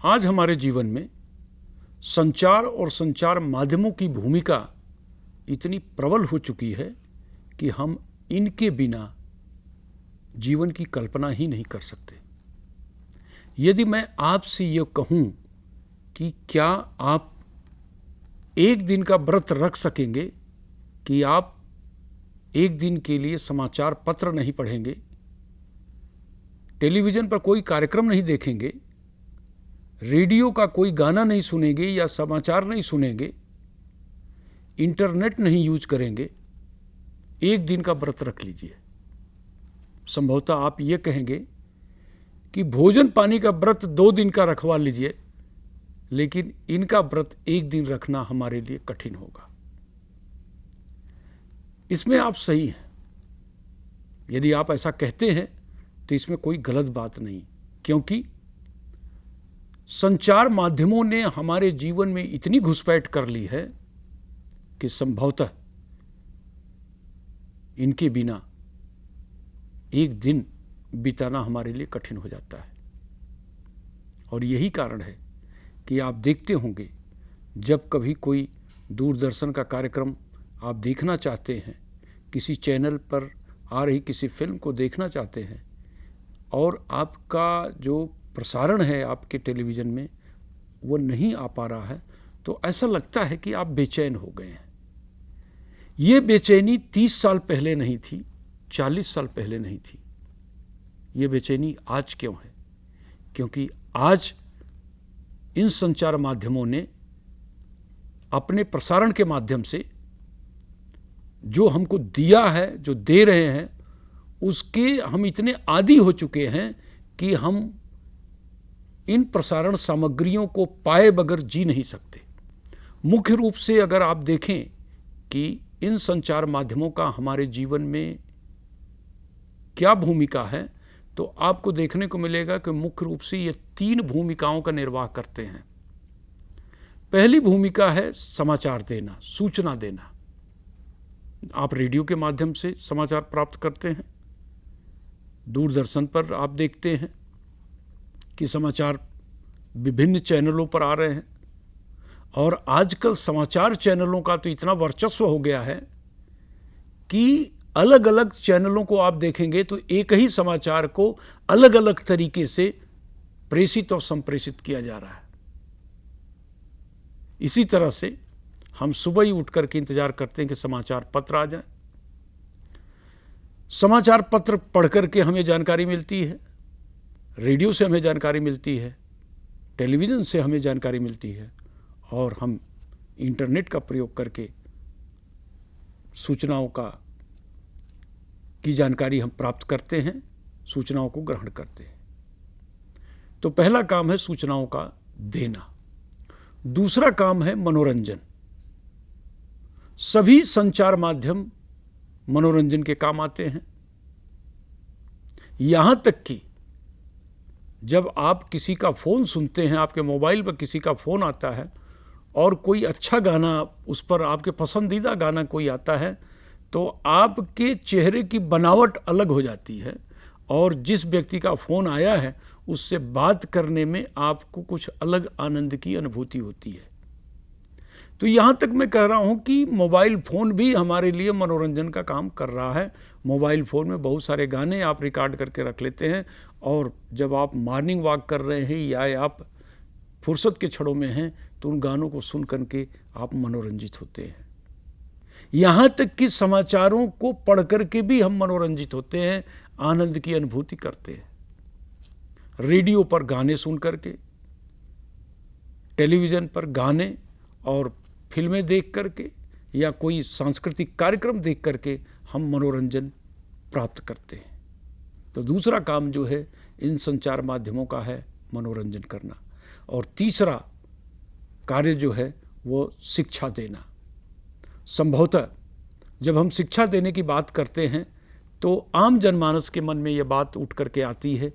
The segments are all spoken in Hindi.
आज हमारे जीवन में संचार और संचार माध्यमों की भूमिका इतनी प्रबल हो चुकी है कि हम इनके बिना जीवन की कल्पना ही नहीं कर सकते। यदि मैं आपसे ये कहूँ कि क्या आप एक दिन का व्रत रख सकेंगे कि आप एक दिन के लिए समाचार पत्र नहीं पढ़ेंगे, टेलीविज़न पर कोई कार्यक्रम नहीं देखेंगे, रेडियो का कोई गाना नहीं सुनेंगे या समाचार नहीं सुनेंगे, इंटरनेट नहीं यूज करेंगे, एक दिन का व्रत रख लीजिए। संभवतः आप ये कहेंगे कि भोजन पानी का व्रत 2 दिन का रखवा लीजिए, लेकिन इनका व्रत एक दिन रखना हमारे लिए कठिन होगा। इसमें आप सही हैं। यदि आप ऐसा कहते हैं तो इसमें कोई गलत बात नहीं, क्योंकि संचार माध्यमों ने हमारे जीवन में इतनी घुसपैठ कर ली है कि संभवतः इनके बिना एक दिन बिताना हमारे लिए कठिन हो जाता है। और यही कारण है कि आप देखते होंगे, जब कभी कोई दूरदर्शन का कार्यक्रम आप देखना चाहते हैं, किसी चैनल पर आ रही किसी फिल्म को देखना चाहते हैं और आपका जो प्रसारण है आपके टेलीविज़न में वो नहीं आ पा रहा है, तो ऐसा लगता है कि आप बेचैन हो गए हैं। ये बेचैनी 30 साल पहले नहीं थी, 40 साल पहले नहीं थी। ये बेचैनी आज क्यों है? क्योंकि आज इन संचार माध्यमों ने अपने प्रसारण के माध्यम से जो हमको दिया है, जो दे रहे हैं, उसके हम इतने आदी हो चुके हैं कि हम इन प्रसारण सामग्रियों को पाए बगैर जी नहीं सकते। मुख्य रूप से अगर आप देखें कि इन संचार माध्यमों का हमारे जीवन में क्या भूमिका है, तो आपको देखने को मिलेगा कि मुख्य रूप से ये 3 भूमिकाओं का निर्वाह करते हैं। पहली भूमिका है समाचार देना, सूचना देना। आप रेडियो के माध्यम से समाचार प्राप्त करते हैं, दूरदर्शन पर आप देखते हैं कि समाचार विभिन्न चैनलों पर आ रहे हैं, और आजकल समाचार चैनलों का तो इतना वर्चस्व हो गया है कि अलग अलग चैनलों को आप देखेंगे तो एक ही समाचार को अलग अलग तरीके से प्रेषित और संप्रेषित किया जा रहा है। इसी तरह से हम सुबह ही उठ करके इंतजार करते हैं कि समाचार पत्र आ जाए। समाचार पत्र पढ़ करके हमें जानकारी मिलती है, रेडियो से हमें जानकारी मिलती है, टेलीविज़न से हमें जानकारी मिलती है, और हम इंटरनेट का प्रयोग करके सूचनाओं की जानकारी हम प्राप्त करते हैं, सूचनाओं को ग्रहण करते हैं। तो पहला काम है सूचनाओं का देना। दूसरा काम है मनोरंजन। सभी संचार माध्यम मनोरंजन के काम आते हैं। यहां तक कि जब आप किसी का फ़ोन सुनते हैं, आपके मोबाइल पर किसी का फ़ोन आता है और कोई अच्छा गाना, उस पर आपके पसंदीदा गाना कोई आता है, तो आपके चेहरे की बनावट अलग हो जाती है, और जिस व्यक्ति का फ़ोन आया है उससे बात करने में आपको कुछ अलग आनंद की अनुभूति होती है। तो यहाँ तक मैं कह रहा हूँ कि मोबाइल फ़ोन भी हमारे लिए मनोरंजन का काम कर रहा है। मोबाइल फ़ोन में बहुत सारे गाने आप रिकॉर्ड करके रख लेते हैं, और जब आप मॉर्निंग वॉक कर रहे हैं या आप फुर्सत के क्षणों में हैं, तो उन गानों को सुन करके आप मनोरंजित होते हैं। यहाँ तक कि समाचारों को पढ़ करके भी हम मनोरंजित होते हैं, आनंद की अनुभूति करते हैं। रेडियो पर गाने सुन करके, टेलीविज़न पर गाने और फिल्में देख करके, या कोई सांस्कृतिक कार्यक्रम देख करके हम मनोरंजन प्राप्त करते हैं। तो दूसरा काम जो है इन संचार माध्यमों का है मनोरंजन करना। और तीसरा कार्य जो है वो शिक्षा देना। संभवतः जब हम शिक्षा देने की बात करते हैं तो आम जनमानस के मन में ये बात उठ करके आती है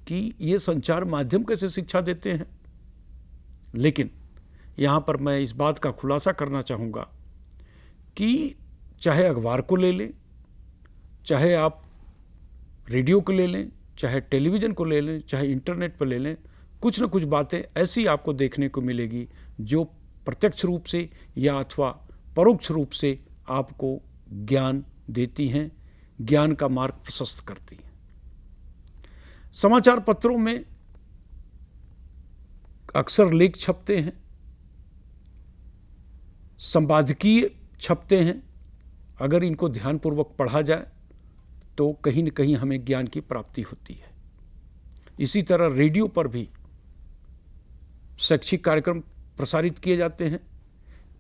कि ये संचार माध्यम कैसे शिक्षा देते हैं। लेकिन यहाँ पर मैं इस बात का खुलासा करना चाहूँगा कि चाहे अखबार को ले लें, चाहे आप रेडियो को ले लें, चाहे टेलीविज़न को ले लें, चाहे इंटरनेट पर ले लें, कुछ न कुछ बातें ऐसी आपको देखने को मिलेगी जो प्रत्यक्ष रूप से या अथवा परोक्ष रूप से आपको ज्ञान देती हैं, ज्ञान का मार्ग प्रशस्त करती हैं। समाचार पत्रों में अक्सर लेख छपते हैं, संपादकीय छपते हैं। अगर इनको ध्यानपूर्वक पढ़ा जाए तो कहीं न कहीं हमें ज्ञान की प्राप्ति होती है। इसी तरह रेडियो पर भी शैक्षिक कार्यक्रम प्रसारित किए जाते हैं।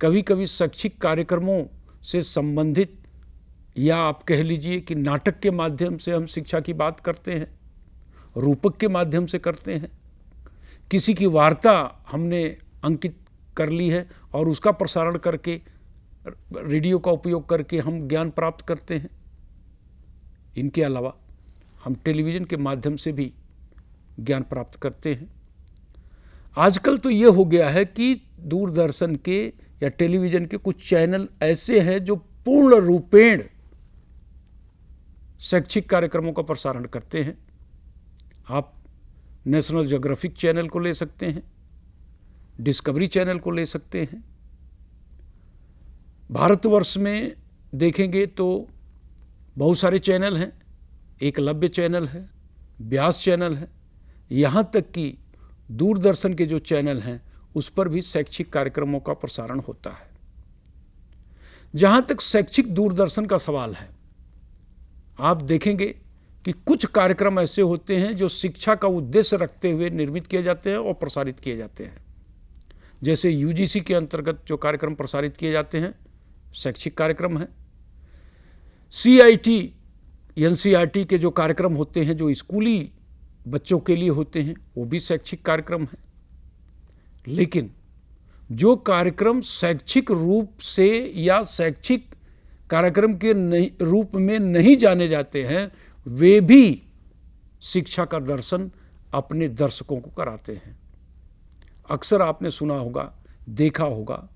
कभी कभी शैक्षिक कार्यक्रमों से संबंधित या आप कह लीजिए कि नाटक के माध्यम से हम शिक्षा की बात करते हैं, रूपक के माध्यम से करते हैं। किसी की वार्ता हमने अंकित कर ली है और उसका प्रसारण करके रेडियो का उपयोग करके हम ज्ञान प्राप्त करते हैं। इनके अलावा हम टेलीविज़न के माध्यम से भी ज्ञान प्राप्त करते हैं। आजकल तो ये हो गया है कि दूरदर्शन के या टेलीविज़न के कुछ चैनल ऐसे हैं जो पूर्ण रूपेण शैक्षिक कार्यक्रमों का प्रसारण करते हैं। आप नेशनल ज्योग्राफिक चैनल को ले सकते हैं, डिस्कवरी चैनल को ले सकते हैं। भारतवर्ष में देखेंगे तो बहुत सारे चैनल हैं, एकलव्य चैनल है, व्यास चैनल है, यहाँ तक कि दूरदर्शन के जो चैनल हैं उस पर भी शैक्षिक कार्यक्रमों का प्रसारण होता है। जहाँ तक शैक्षिक दूरदर्शन का सवाल है, आप देखेंगे कि कुछ कार्यक्रम ऐसे होते हैं जो शिक्षा का उद्देश्य रखते हुए निर्मित किए जाते हैं और प्रसारित किए जाते हैं। जैसे यूजीसी के अंतर्गत जो कार्यक्रम प्रसारित किए जाते हैं शैक्षिक कार्यक्रम है। सीआईटी एनसीईआरटी के जो कार्यक्रम होते हैं जो स्कूली बच्चों के लिए होते हैं वो भी शैक्षिक कार्यक्रम है। लेकिन जो कार्यक्रम शैक्षिक रूप से या शैक्षिक कार्यक्रम के रूप में नहीं जाने जाते हैं वे भी शिक्षा का दर्शन अपने दर्शकों को कराते हैं। अक्सर आपने सुना होगा, देखा होगा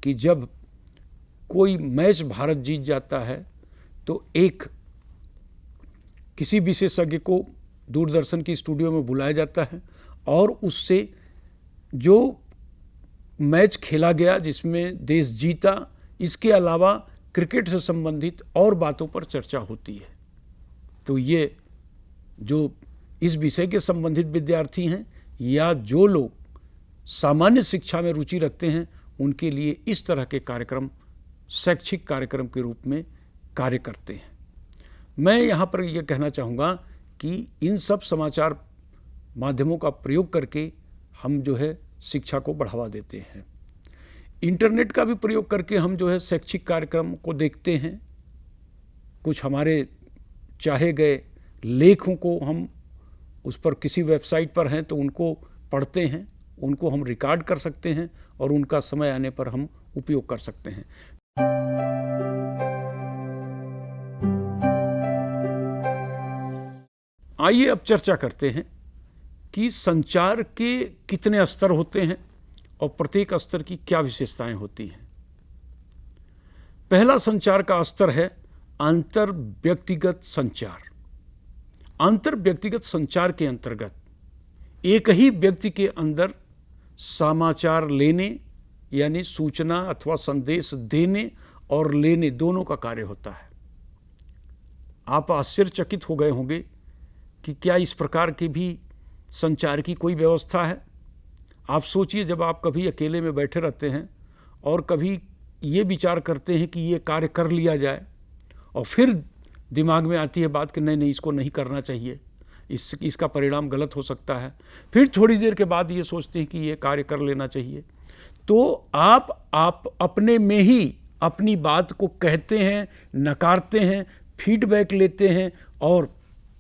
कि जब कोई मैच भारत जीत जाता है तो एक किसी विशेषज्ञ को दूरदर्शन की स्टूडियो में बुलाया जाता है और उससे जो मैच खेला गया जिसमें देश जीता, इसके अलावा क्रिकेट से संबंधित और बातों पर चर्चा होती है। तो ये जो इस विषय के संबंधित विद्यार्थी हैं या जो लोग सामान्य शिक्षा में रुचि रखते हैं उनके लिए इस तरह के कार्यक्रम शैक्षिक कार्यक्रम के रूप में कार्य करते हैं। मैं यहाँ पर यह कहना चाहूँगा कि इन सब समाचार माध्यमों का प्रयोग करके हम जो है शिक्षा को बढ़ावा देते हैं। इंटरनेट का भी प्रयोग करके हम जो है शैक्षिक कार्यक्रम को देखते हैं। कुछ हमारे चाहे गए लेखों को हम उस पर किसी वेबसाइट पर हैं तो उनको पढ़ते हैं, उनको हम रिकॉर्ड कर सकते हैं और उनका समय आने पर हम उपयोग कर सकते हैं। आइए अब चर्चा करते हैं कि संचार के कितने स्तर होते हैं और प्रत्येक स्तर की क्या विशेषताएं होती हैं। पहला संचार का स्तर है अंतर व्यक्तिगत संचार। अंतर व्यक्तिगत संचार के अंतर्गत एक ही व्यक्ति के अंदर समाचार लेने यानी सूचना अथवा संदेश देने और लेने दोनों का कार्य होता है। आप आश्चर्यचकित हो गए होंगे कि क्या इस प्रकार की भी संचार की कोई व्यवस्था है। आप सोचिए, जब आप कभी अकेले में बैठे रहते हैं और कभी ये विचार करते हैं कि ये कार्य कर लिया जाए और फिर दिमाग में आती है बात कि नहीं इसको नहीं करना चाहिए, इसका परिणाम गलत हो सकता है। फिर थोड़ी देर के बाद ये सोचते हैं कि ये कार्य कर लेना चाहिए। तो आप अपने में ही अपनी बात को कहते हैं, नकारते हैं, फीडबैक लेते हैं और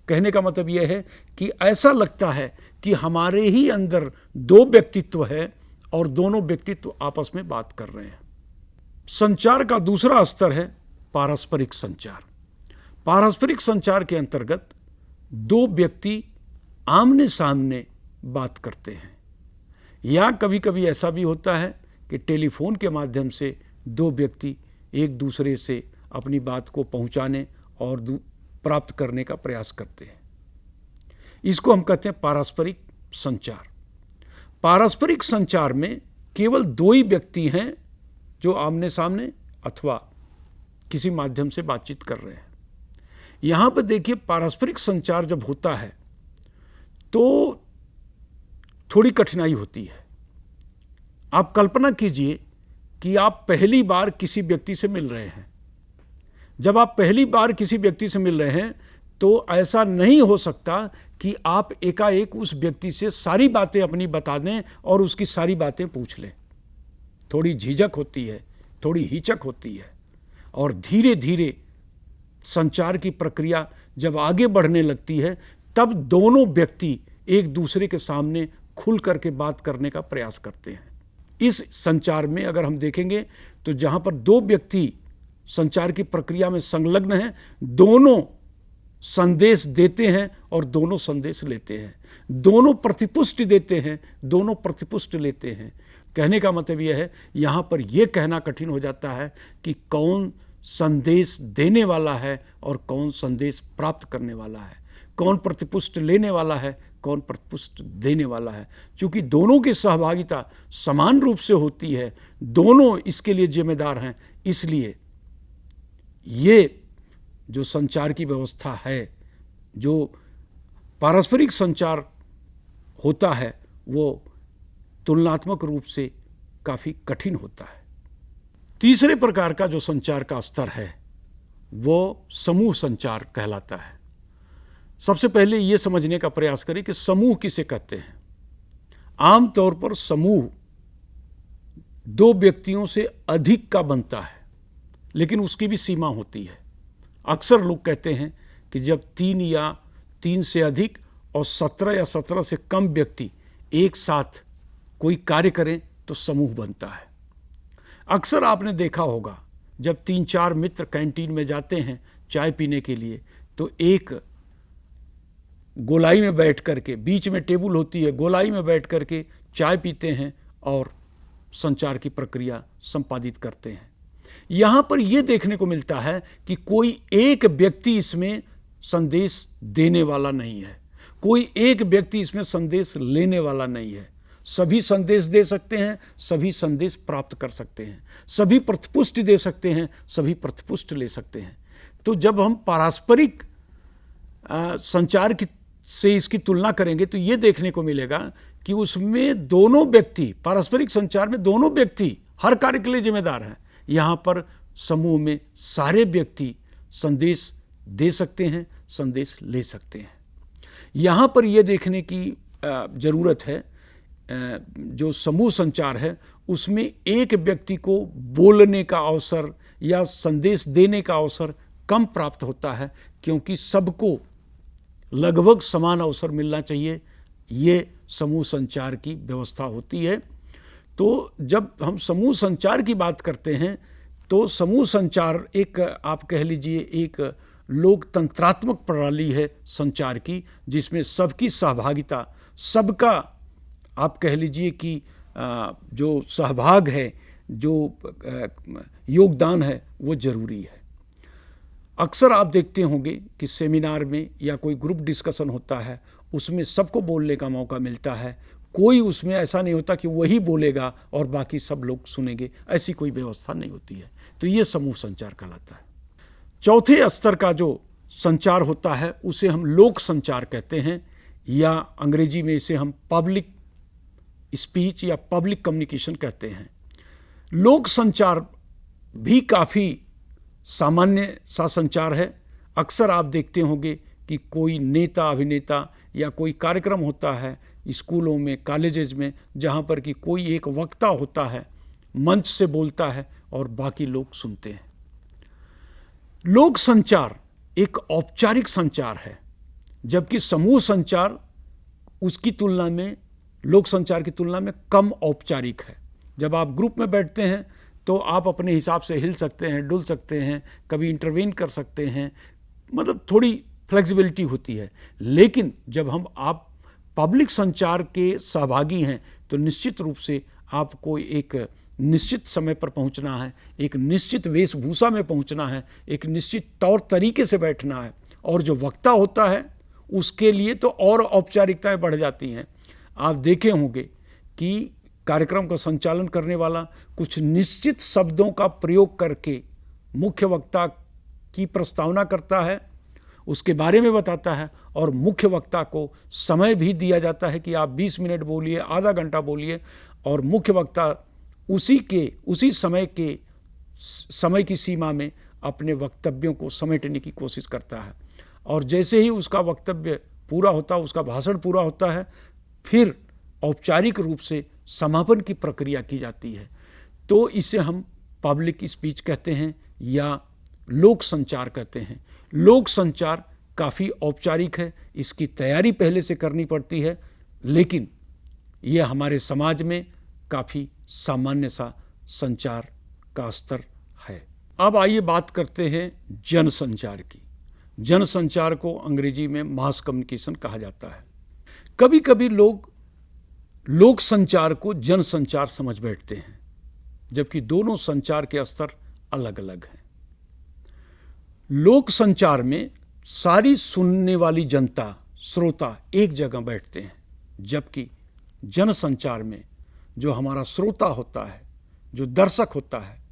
कहने का मतलब यह है कि ऐसा लगता है कि हमारे ही अंदर दो व्यक्तित्व है और दोनों व्यक्तित्व आपस में बात कर रहे हैं। संचार का दूसरा स्तर है पारस्परिक संचार। पारस्परिक संचार के अंतर्गत दो व्यक्ति आमने सामने बात करते हैं या कभी कभी ऐसा भी होता है कि टेलीफोन के माध्यम से दो व्यक्ति एक दूसरे से अपनी बात को पहुंचाने और प्राप्त करने का प्रयास करते हैं। इसको हम कहते हैं पारस्परिक संचार। पारस्परिक संचार में केवल दो ही व्यक्ति हैं जो आमने सामने अथवा किसी माध्यम से बातचीत कर रहे हैं। यहां पर देखिए, पारस्परिक संचार जब होता है तो थोड़ी कठिनाई होती है। आप कल्पना कीजिए कि आप पहली बार किसी व्यक्ति से मिल रहे हैं। जब आप पहली बार किसी व्यक्ति से मिल रहे हैं तो ऐसा नहीं हो सकता कि आप एकाएक उस व्यक्ति से सारी बातें अपनी बता दें और उसकी सारी बातें पूछ लें। थोड़ी झिझक होती है, थोड़ी हिचक होती है, और धीरे धीरे संचार की प्रक्रिया जब आगे बढ़ने लगती है तब दोनों व्यक्ति एक दूसरे के सामने खुल करके बात करने का प्रयास करते हैं। इस संचार में अगर हम देखेंगे तो जहां पर दो व्यक्ति संचार की प्रक्रिया में संलग्न हैं, दोनों संदेश देते हैं और दोनों संदेश लेते हैं, दोनों प्रतिपुष्टि देते हैं, दोनों प्रतिपुष्टि लेते हैं। कहने का मतलब यह है, यहां पर यह कहना कठिन हो जाता है कि कौन संदेश देने वाला है और कौन संदेश प्राप्त करने वाला है, कौन प्रतिपुष्टि लेने वाला है, कौन प्रतिपुष्टि देने वाला है। क्योंकि दोनों की सहभागिता समान रूप से होती है, दोनों इसके लिए जिम्मेदार हैं, इसलिए ये जो संचार की व्यवस्था है, जो पारस्परिक संचार होता है, वो तुलनात्मक रूप से काफ़ी कठिन होता है। तीसरे प्रकार का जो संचार का स्तर है वो समूह संचार कहलाता है। सबसे पहले ये समझने का प्रयास करें कि समूह किसे कहते हैं। आमतौर पर समूह दो व्यक्तियों से अधिक का बनता है, लेकिन उसकी भी सीमा होती है। अक्सर लोग कहते हैं कि जब 3 या 3 से अधिक और 17 या 17 से कम व्यक्ति एक साथ कोई कार्य करें तो समूह बनता है। अक्सर आपने देखा होगा, जब 3-4 मित्र कैंटीन में जाते हैं चाय पीने के लिए तो एक गोलाई में बैठ करके, बीच में टेबल होती है, गोलाई में बैठ करके चाय पीते हैं और संचार की प्रक्रिया संपादित करते हैं। यहाँ पर यह देखने को मिलता है कि कोई एक व्यक्ति इसमें संदेश देने वाला नहीं है, कोई एक व्यक्ति इसमें संदेश लेने वाला नहीं है। सभी संदेश दे सकते हैं, सभी संदेश प्राप्त कर सकते हैं, सभी प्रतिपुष्टि दे सकते हैं, सभी प्रतिपुष्टि ले सकते हैं। तो जब हम पारस्परिक संचार की से इसकी तुलना करेंगे तो ये देखने को मिलेगा कि उसमें दोनों व्यक्ति, पारस्परिक संचार में दोनों व्यक्ति हर कार्य के लिए जिम्मेदार हैं। यहाँ पर समूह में सारे व्यक्ति संदेश दे सकते हैं, संदेश ले सकते हैं। यहाँ पर यह देखने की ज़रूरत है, जो समूह संचार है उसमें एक व्यक्ति को बोलने का अवसर या संदेश देने का अवसर कम प्राप्त होता है, क्योंकि सबको लगभग समान अवसर मिलना चाहिए। ये समूह संचार की व्यवस्था होती है। तो जब हम समूह संचार की बात करते हैं तो समूह संचार एक, आप कह लीजिए, एक लोकतंत्रात्मक प्रणाली है संचार की, जिसमें सबकी सहभागिता, सबका आप कह लीजिए कि जो सहभाग है, जो योगदान है, वो जरूरी है। अक्सर आप देखते होंगे कि सेमिनार में या कोई ग्रुप डिस्कशन होता है, उसमें सबको बोलने का मौका मिलता है। कोई उसमें ऐसा नहीं होता कि वही बोलेगा और बाकी सब लोग सुनेंगे, ऐसी कोई व्यवस्था नहीं होती है। तो ये समूह संचार कहलाता है। चौथे स्तर का जो संचार होता है उसे हम लोक संचार कहते हैं, या अंग्रेजी में इसे हम पब्लिक स्पीच या पब्लिक कम्युनिकेशन कहते हैं। लोक संचार भी काफ़ी सामान्य सा संचार है। अक्सर आप देखते होंगे कि कोई नेता, अभिनेता या कोई कार्यक्रम होता है स्कूलों में, कॉलेजेस में, जहाँ पर कि कोई एक वक्ता होता है, मंच से बोलता है और बाकी लोग सुनते हैं। लोक संचार एक औपचारिक संचार है, जबकि समूह संचार उसकी तुलना में, लोक संचार की तुलना में कम औपचारिक है। जब आप ग्रुप में बैठते हैं तो आप अपने हिसाब से हिल सकते हैं, डुल सकते हैं, कभी इंटरवेन कर सकते हैं, मतलब थोड़ी फ्लेक्सिबिलिटी होती है। लेकिन जब आप पब्लिक संचार के सहभागी हैं तो निश्चित रूप से आपको एक निश्चित समय पर पहुंचना है, एक निश्चित वेशभूषा में पहुंचना है, एक निश्चित तौर तरीके से बैठना है। और जो वक्ता होता है उसके लिए तो और औपचारिकताएं बढ़ जाती हैं। आप देखे होंगे कि कार्यक्रम का संचालन करने वाला कुछ निश्चित शब्दों का प्रयोग करके मुख्य वक्ता की प्रस्तावना करता है, उसके बारे में बताता है, और मुख्य वक्ता को समय भी दिया जाता है कि आप 20 मिनट बोलिए, आधा घंटा बोलिए, और मुख्य वक्ता उसी समय की सीमा में अपने वक्तव्यों को समेटने की कोशिश करता है। और जैसे ही उसका वक्तव्य पूरा होता है, उसका भाषण पूरा होता है, फिर औपचारिक रूप से समापन की प्रक्रिया की जाती है। तो इसे हम पब्लिक स्पीच कहते हैं या लोक संचार कहते हैं। लोक संचार काफ़ी औपचारिक है, इसकी तैयारी पहले से करनी पड़ती है, लेकिन यह हमारे समाज में काफ़ी सामान्य सा संचार का स्तर है। अब आइए बात करते हैं जनसंचार की। जनसंचार को अंग्रेजी में मास कम्युनिकेशन कहा जाता है। कभी कभी लोग लोक संचार को जनसंचार समझ बैठते हैं, जबकि दोनों संचार के स्तर अलग अलग हैं। लोक संचार में सारी सुनने वाली जनता, श्रोता एक जगह बैठते हैं, जबकि जनसंचार में जो हमारा श्रोता होता है, जो दर्शक होता है,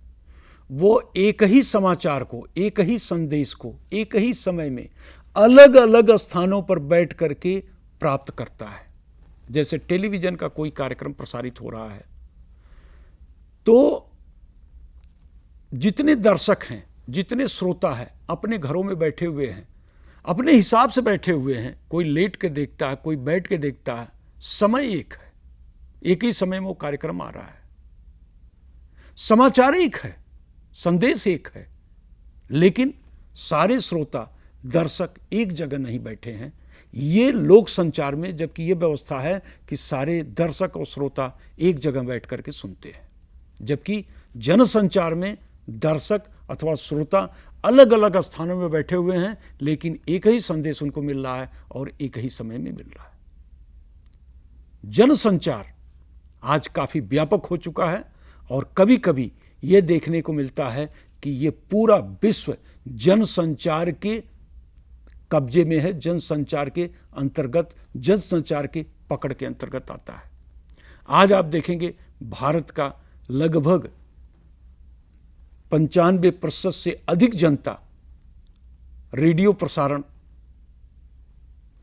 वो एक ही समाचार को, एक ही संदेश को एक ही समय में अलग अलग स्थानों पर बैठ करके प्राप्त करता है। जैसे टेलीविजन का कोई कार्यक्रम प्रसारित हो रहा है, तो जितने दर्शक हैं, जितने श्रोता हैं, अपने घरों में बैठे हुए हैं, अपने हिसाब से बैठे हुए हैं। कोई लेट के देखता है, कोई बैठ के देखता है, समय एक है, एक ही समय में वो कार्यक्रम आ रहा है, समाचार एक है, संदेश एक है, लेकिन सारे श्रोता दर्शक एक जगह नहीं बैठे हैं। ये लोक संचार में जबकि ये व्यवस्था है कि सारे दर्शक और श्रोता एक जगह बैठ करके सुनते हैं, जबकि जनसंचार में दर्शक अथवा श्रोता अलग अलग स्थानों में बैठे हुए हैं, लेकिन एक ही संदेश उनको मिल रहा है और एक ही समय में मिल रहा है। जनसंचार आज काफ़ी व्यापक हो चुका है और कभी कभी ये देखने को मिलता है कि ये पूरा विश्व जनसंचार के कब्जे में है, जनसंचार के अंतर्गत, जनसंचार के पकड़ के अंतर्गत आता है। आज आप देखेंगे भारत का लगभग 95% से अधिक जनता रेडियो प्रसारण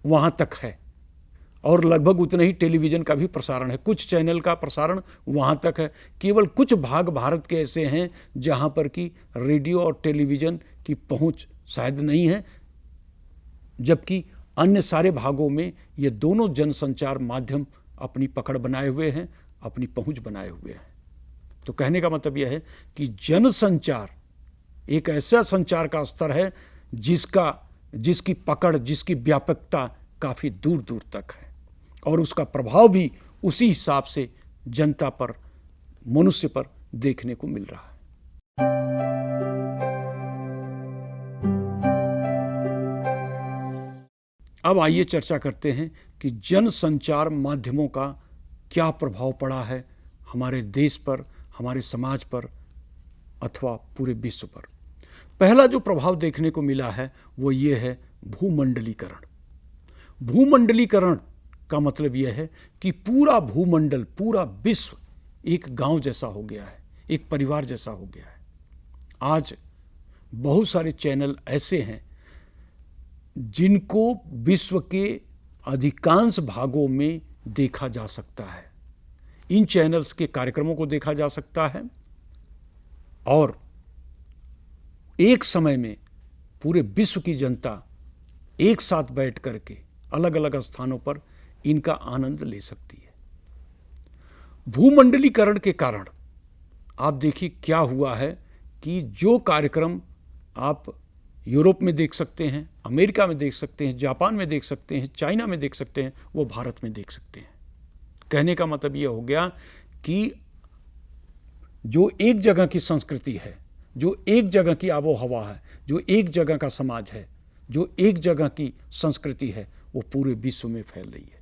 वहाँ तक है और लगभग उतना ही टेलीविज़न का भी प्रसारण है। कुछ चैनल का प्रसारण वहाँ तक है। केवल कुछ भाग भारत के ऐसे हैं जहाँ पर कि रेडियो और टेलीविज़न की पहुँच शायद नहीं है, जबकि अन्य सारे भागों में ये दोनों जनसंचार माध्यम अपनी पकड़ बनाए हुए हैं, अपनी पहुँच बनाए हुए हैं। तो कहने का मतलब यह है कि जनसंचार एक ऐसा संचार का स्तर है जिसकी पकड़, जिसकी व्यापकता काफ़ी दूर दूर तक है और उसका प्रभाव भी उसी हिसाब से जनता पर, मनुष्य पर देखने को मिल रहा है। अब आइए चर्चा करते हैं कि जनसंचार माध्यमों का क्या प्रभाव पड़ा है हमारे देश पर, हमारे समाज पर अथवा पूरे विश्व पर। पहला जो प्रभाव देखने को मिला है वो ये है भूमंडलीकरण। भूमंडलीकरण का मतलब यह है कि पूरा भूमंडल, पूरा विश्व एक गांव जैसा हो गया है, एक परिवार जैसा हो गया है। आज बहुत सारे चैनल ऐसे हैं जिनको विश्व के अधिकांश भागों में देखा जा सकता है। इन चैनल्स के कार्यक्रमों को देखा जा सकता है और एक समय में पूरे विश्व की जनता एक साथ बैठ करके अलग अलग स्थानों पर इनका आनंद ले सकती है। भूमंडलीकरण के कारण आप देखिए क्या हुआ है कि जो कार्यक्रम आप यूरोप में देख सकते हैं, अमेरिका में देख सकते हैं, जापान में देख सकते हैं, चाइना में देख सकते हैं, वो भारत में देख सकते हैं। कहने का मतलब ये हो गया कि जो एक जगह की संस्कृति है, जो एक जगह की आबो हवा है, जो एक जगह का समाज है, जो एक जगह की संस्कृति है, वो पूरे विश्व में फैल रही है।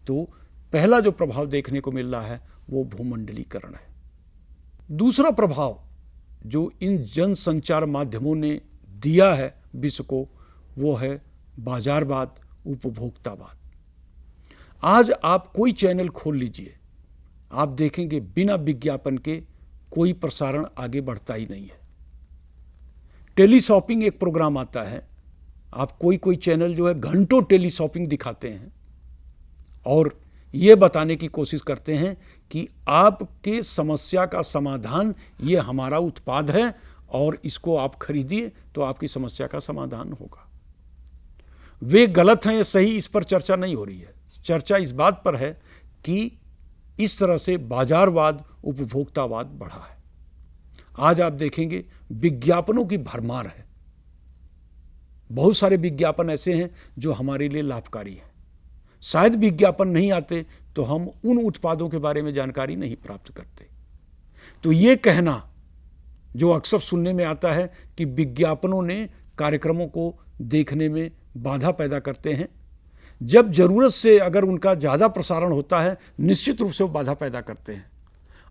तो पहला जो प्रभाव देखने को मिल रहा है वो भूमंडलीकरण है। दूसरा प्रभाव जो इन जनसंचार माध्यमों ने दिया है विश्व को वो है बाजारवाद, उपभोक्तावाद। आज आप कोई चैनल खोल लीजिए, आप देखेंगे बिना विज्ञापन के कोई प्रसारण आगे बढ़ता ही नहीं है। टेली शॉपिंग एक प्रोग्राम आता है, आप कोई चैनल जो है घंटों टेली शॉपिंग दिखाते हैं और ये बताने की कोशिश करते हैं कि आपके समस्या का समाधान ये हमारा उत्पाद है और इसको आप खरीदिए तो आपकी समस्या का समाधान होगा। वे गलत हैं या सही, इस पर चर्चा नहीं हो रही है। चर्चा इस बात पर है कि इस तरह से बाजारवाद, उपभोक्तावाद बढ़ा है। आज आप देखेंगे विज्ञापनों की भरमार है। बहुत सारे विज्ञापन ऐसे हैं जो हमारे लिए लाभकारी हैं। शायद विज्ञापन नहीं आते तो हम उन उत्पादों के बारे में जानकारी नहीं प्राप्त करते। तो ये कहना जो अक्सर सुनने में आता है कि विज्ञापनों ने कार्यक्रमों को देखने में बाधा पैदा करते हैं, जब जरूरत से अगर उनका ज़्यादा प्रसारण होता है निश्चित रूप से वो बाधा पैदा करते हैं।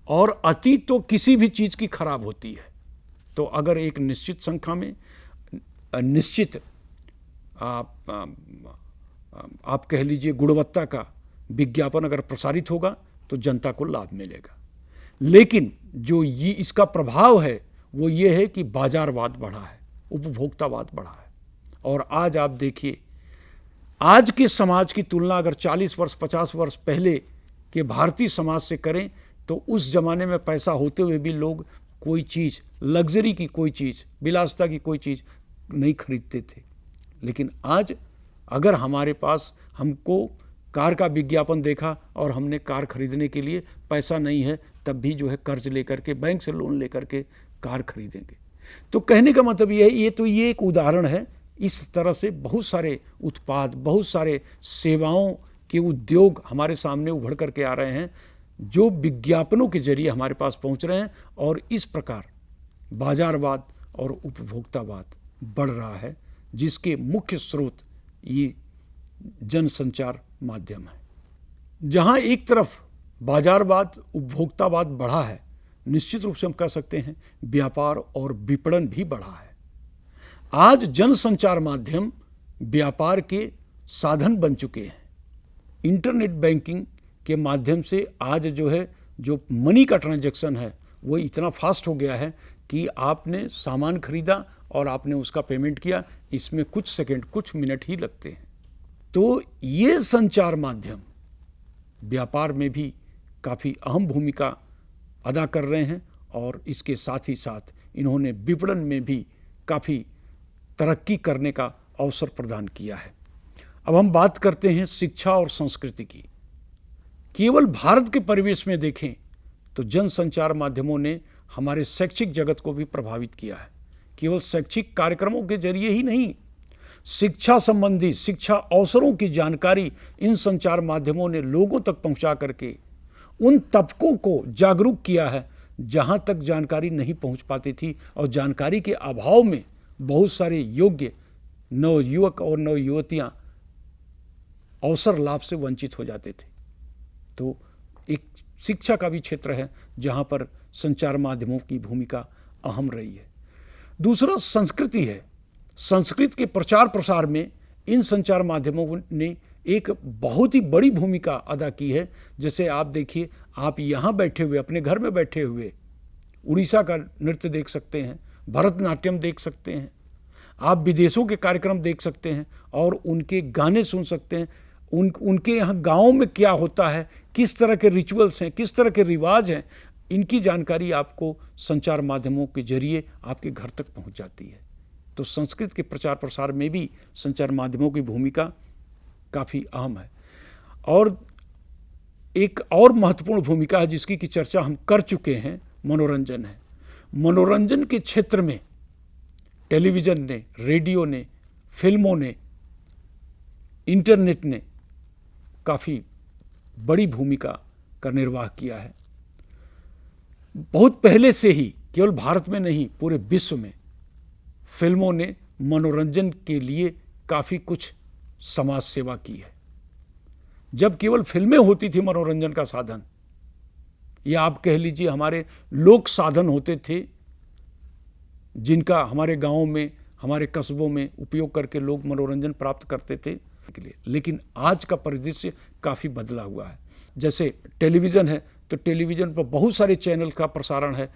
और अति तो किसी भी चीज़ की खराब होती है। तो अगर एक निश्चित संख्या में निश्चित आप कह लीजिए गुणवत्ता का विज्ञापन अगर प्रसारित होगा तो जनता को लाभ मिलेगा। लेकिन जो ये इसका प्रभाव है वो ये है कि बाजारवाद बढ़ा है, उपभोक्तावाद बढ़ा है। और आज आप देखिए, आज के समाज की तुलना अगर 40 वर्ष 50 वर्ष पहले के भारतीय समाज से करें तो उस जमाने में पैसा होते हुए भी लोग कोई चीज़, लग्जरी की कोई चीज़, विलासिता की कोई चीज़ नहीं खरीदते थे। लेकिन आज अगर हमारे पास, हमको कार का विज्ञापन देखा और हमने कार खरीदने के लिए पैसा नहीं है, तब भी जो है कर्ज लेकर के, बैंक से लोन लेकर के कार खरीदेंगे। तो कहने का मतलब ये है, ये एक उदाहरण है। इस तरह से बहुत सारे उत्पाद, बहुत सारे सेवाओं के उद्योग हमारे सामने उभर करके आ रहे हैं जो विज्ञापनों के जरिए हमारे पास पहुंच रहे हैं। और इस प्रकार बाजारवाद और उपभोक्तावाद बढ़ रहा है, जिसके मुख्य स्रोत ये जनसंचार माध्यम है। जहां एक तरफ बाजारवाद, उपभोक्तावाद बढ़ा है, निश्चित रूप से हम कह सकते हैं व्यापार और विपणन भी बढ़ा है। आज जनसंचार माध्यम व्यापार के साधन बन चुके हैं। इंटरनेट बैंकिंग के माध्यम से आज जो है, जो मनी का ट्रांजैक्शन है वो इतना फास्ट हो गया है कि आपने सामान खरीदा और आपने उसका पेमेंट किया, इसमें कुछ सेकंड, कुछ मिनट ही लगते हैं। तो ये संचार माध्यम व्यापार में भी काफ़ी अहम भूमिका अदा कर रहे हैं और इसके साथ ही साथ इन्होंने विपणन में भी काफ़ी तरक्की करने का अवसर प्रदान किया है। अब हम बात करते हैं शिक्षा और संस्कृति की। केवल भारत के परिवेश में देखें तो जनसंचार माध्यमों ने हमारे शैक्षिक जगत को भी प्रभावित किया है। केवल शैक्षिक कार्यक्रमों के जरिए ही नहीं, शिक्षा संबंधी, शिक्षा अवसरों की जानकारी इन संचार माध्यमों ने लोगों तक पहुंचा करके उन तबकों को जागरूक किया है जहां तक जानकारी नहीं पहुंच पाती थी। और जानकारी के अभाव में बहुत सारे योग्य नवयुवक और नवयुवतियां अवसर लाभ से वंचित हो जाते थे। तो एक शिक्षा का भी क्षेत्र है जहां पर संचार माध्यमों की भूमिका अहम रही है। दूसरा संस्कृति है। संस्कृत के प्रचार प्रसार में इन संचार माध्यमों ने एक बहुत ही बड़ी भूमिका अदा की है। जैसे आप देखिए, आप यहाँ बैठे हुए, अपने घर में बैठे हुए उड़ीसा का नृत्य देख सकते हैं, भरतनाट्यम देख सकते हैं, आप विदेशों के कार्यक्रम देख सकते हैं और उनके गाने सुन सकते हैं। उनके यहाँ गाँव में क्या होता है, किस तरह के रिचुअल्स हैं, किस तरह के रिवाज हैं, इनकी जानकारी आपको संचार माध्यमों के जरिए आपके घर तक पहुँच जाती है। तो संस्कृत के प्रचार प्रसार में भी संचार माध्यमों की भूमिका काफ़ी अहम है। और एक और महत्वपूर्ण भूमिका है जिसकी की चर्चा हम कर चुके हैं, मनोरंजन है। मनोरंजन के क्षेत्र में टेलीविज़न ने, रेडियो ने, फिल्मों ने, इंटरनेट ने काफ़ी बड़ी भूमिका का निर्वाह किया है। बहुत पहले से ही, केवल भारत में नहीं पूरे विश्व में फिल्मों ने मनोरंजन के लिए काफ़ी कुछ समाज सेवा की है। जब केवल फिल्में होती थी मनोरंजन का साधन, या आप कह लीजिए हमारे लोक साधन होते थे जिनका हमारे गाँव में, हमारे कस्बों में उपयोग करके लोग मनोरंजन प्राप्त करते थे के लिए। लेकिन आज का परिदृश्य काफ़ी बदला हुआ है। जैसे टेलीविज़न है तो टेलीविज़न पर बहुत सारे चैनल का प्रसारण है।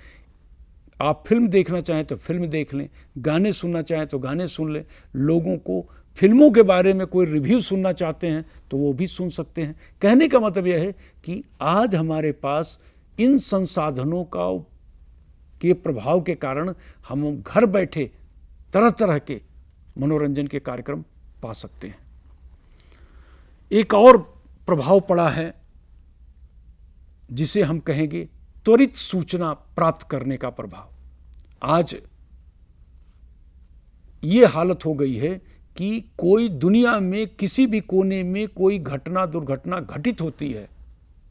आप फिल्म देखना चाहें तो फिल्म देख लें, गाने सुनना चाहें तो गाने सुन लें। लोगों को फिल्मों के बारे में कोई रिव्यू सुनना चाहते हैं तो वो भी सुन सकते हैं। कहने का मतलब यह है कि आज हमारे पास इन संसाधनों के प्रभाव के कारण हम घर बैठे तरह तरह के मनोरंजन के कार्यक्रम पा सकते हैं। एक और प्रभाव पड़ा है जिसे हम कहेंगे त्वरित सूचना प्राप्त करने का प्रभाव। आज ये हालत हो गई है कि कोई दुनिया में किसी भी कोने में कोई घटना दुर्घटना घटित होती है,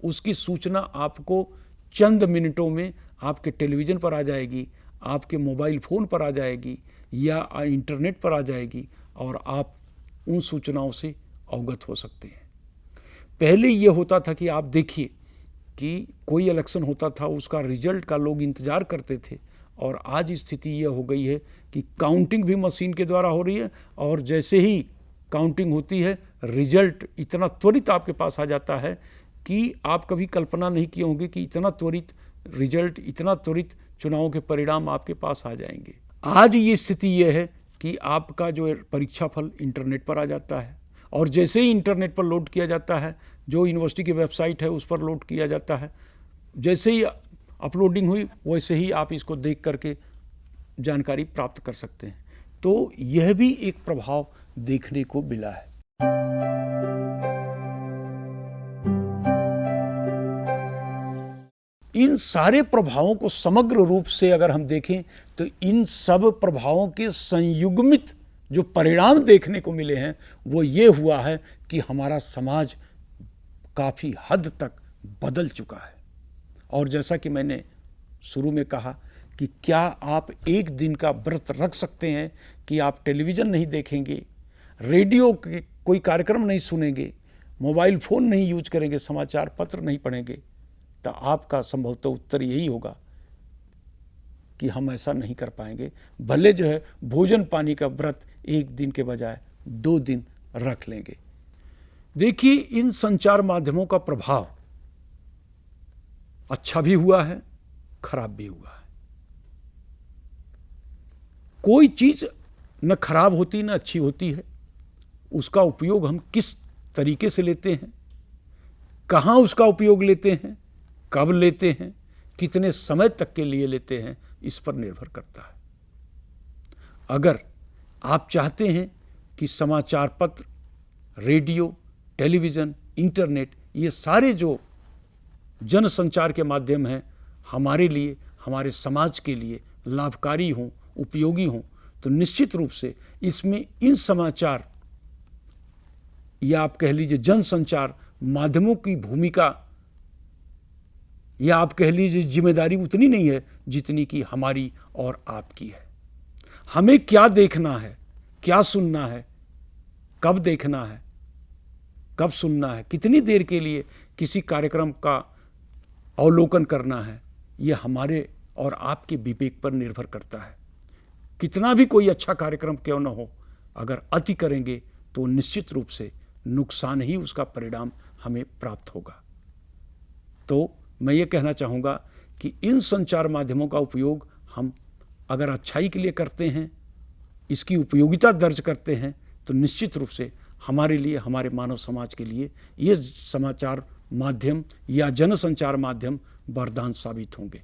उसकी सूचना आपको चंद मिनटों में आपके टेलीविज़न पर आ जाएगी, आपके मोबाइल फ़ोन पर आ जाएगी या इंटरनेट पर आ जाएगी और आप उन सूचनाओं से अवगत हो सकते हैं। पहले ये होता था कि आप देखिए कि कोई इलेक्शन होता था, उसका रिजल्ट का लोग इंतज़ार करते थे, और आज स्थिति यह हो गई है कि काउंटिंग भी मशीन के द्वारा हो रही है, और जैसे ही काउंटिंग होती है रिजल्ट इतना त्वरित आपके पास आ जाता है कि आप कभी कल्पना नहीं किए होंगे कि इतना त्वरित रिजल्ट, इतना त्वरित चुनाव के परिणाम आपके पास आ जाएंगे। आज ये स्थिति यह है कि आपका जो परीक्षा फल इंटरनेट पर आ जाता है, और जैसे ही इंटरनेट पर लोड किया जाता है, जो यूनिवर्सिटी की वेबसाइट है उस पर लोड किया जाता है, जैसे ही अपलोडिंग हुई वैसे ही आप इसको देख करके जानकारी प्राप्त कर सकते हैं। तो यह भी एक प्रभाव देखने को मिला है। इन सारे प्रभावों को समग्र रूप से अगर हम देखें तो इन सब प्रभावों के संयुग्मित जो परिणाम देखने को मिले हैं वो ये हुआ है कि हमारा समाज काफ़ी हद तक बदल चुका है। और जैसा कि मैंने शुरू में कहा कि क्या आप एक दिन का व्रत रख सकते हैं कि आप टेलीविज़न नहीं देखेंगे, रेडियो के कोई कार्यक्रम नहीं सुनेंगे, मोबाइल फ़ोन नहीं यूज करेंगे, समाचार पत्र नहीं पढ़ेंगे? तो आपका संभवतः उत्तर यही होगा कि हम ऐसा नहीं कर पाएंगे। भले जो है भोजन पानी का व्रत एक दिन के बजाय 2 दिन रख लेंगे। देखिए, इन संचार माध्यमों का प्रभाव अच्छा भी हुआ है, खराब भी हुआ है। कोई चीज़ न खराब होती न अच्छी होती है, उसका उपयोग हम किस तरीके से लेते हैं, कहाँ उसका उपयोग लेते हैं, कब लेते हैं, कितने समय तक के लिए लेते हैं, इस पर निर्भर करता है। अगर आप चाहते हैं कि समाचार पत्र, रेडियो, टेलीविज़न, इंटरनेट, ये सारे जो जनसंचार के माध्यम हैं हमारे लिए, हमारे समाज के लिए लाभकारी हों, उपयोगी हों, तो निश्चित रूप से इसमें इन समाचार या आप कह लीजिए जनसंचार माध्यमों की भूमिका या आप कह लीजिए जिम्मेदारी उतनी नहीं है जितनी कि हमारी और आपकी है। हमें क्या देखना है, क्या सुनना है, कब देखना है, कब सुनना है, कितनी देर के लिए किसी कार्यक्रम का अवलोकन करना है, यह हमारे और आपके विवेक पर निर्भर करता है। कितना भी कोई अच्छा कार्यक्रम क्यों न हो, अगर अति करेंगे तो निश्चित रूप से नुकसान ही उसका परिणाम हमें प्राप्त होगा। तो मैं ये कहना चाहूँगा कि इन संचार माध्यमों का उपयोग हम अगर अच्छाई के लिए करते हैं, इसकी उपयोगिता दर्ज करते हैं, तो निश्चित रूप से हमारे लिए, हमारे मानव समाज के लिए ये समाचार माध्यम या जनसंचार माध्यम वरदान साबित होंगे।